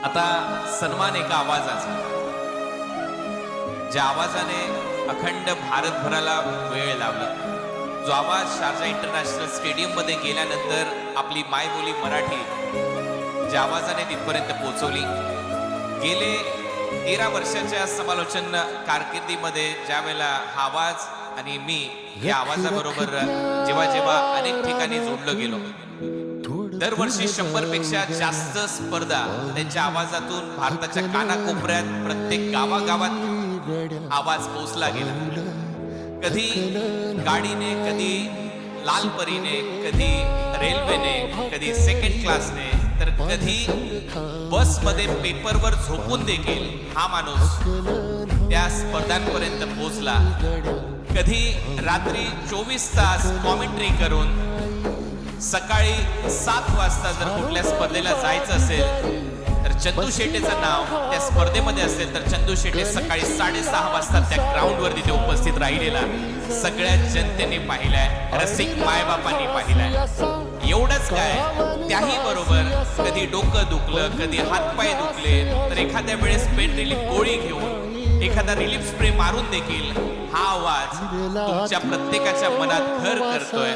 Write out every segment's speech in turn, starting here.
आता सन्मान एका आवाजाचा, ज्या आवाजाने अखंड भारतभराला वेळ लावला, जो आवाज शारजा इंटरनॅशनल स्टेडियम मध्ये गेल्यानंतर आपली मायबोली मराठी ज्या आवाजाने तिथपर्यंत पोहोचवली. गेले 13 वर्षाच्या समालोचन कारकिर्दीमध्ये ज्या वेळेला हा आवाज आणि मी या आवाजाबरोबर जेव्हा जेव्हा अनेक ठिकाणी जोडलं गेलो, दरवर्षी 100 पेक्षा जास्त स्पर्धा त्यांच्या आवाजातून भारताच्या कानाकोपऱ्यात प्रत्येक गावागावात आवाज पोहोचला गेला. कधी गाडीने, कधी लालपरीने, कधी रेल्वेने, कधी सेकंड क्लासने, तर कधी बसमध्ये पेपरवर झोपून देखील हा माणूस त्या स्पर्धांपर्यंत पोहोचला. कधी रात्री 24 तास कॉमेंट्री करून सकाळी 7 वाजता जर कुठल्या स्पर्धेला जायचं असेल तर चंदू शेटेचं नाव त्या स्पर्धेमध्ये असेल तर चंदू शेटे सकाळी 6:30 वाजता त्या ग्राउंडवर तिथे उपस्थित राहिलेला सगळ्या जनतेने पाहिलाय, रसिक मायबापांनी पाहिलाय. एवढंच काय, त्याही बरोबर कधी डोकं दुखलं, कधी हातपाय दुखले तर एखाद्या वेळेस पेन रिलीफ गोळी घेऊन एखादा रिलीफ स्प्रे मारून देखील हा आवाज तुमच्या प्रत्येकाच्या मनात घर करतोय.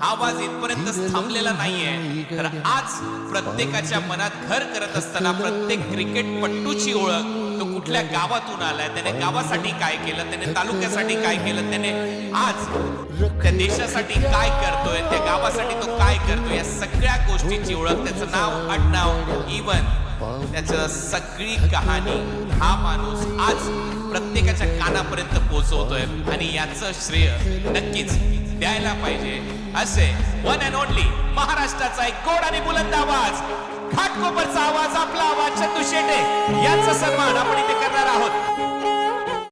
हा आवाज इथपर्यंत थांबलेला नाहीये, तर आज प्रत्येकाच्या मनात घर करत असताना प्रत्येक क्रिकेटपटूची ओळख, तो कुठल्या गावातून आलाय, त्याने गावासाठी काय केलं, त्याने तालुक्यासाठी काय केलं, त्याने आज त्या देशासाठी काय करतोय, त्या गावासाठी तो काय करतोय, या सगळ्या गोष्टींची ओळख, त्याचं नाव, आडनाव, इवन त्याचं सगळी कहाणी हा माणूस आज प्रत्येकाच्या कानापर्यंत पोहोचवतोय आणि याचं श्रेय नक्कीच द्यायला पाहिजे. असे वन अँड ओनली महाराष्ट्राचा एक गोड आणि बुलंद आवाज, घाटकोपरचा आवाज, आपला आवाज, चंदू शेटे यांचा सन्मान आपण इथे करणार आहोत.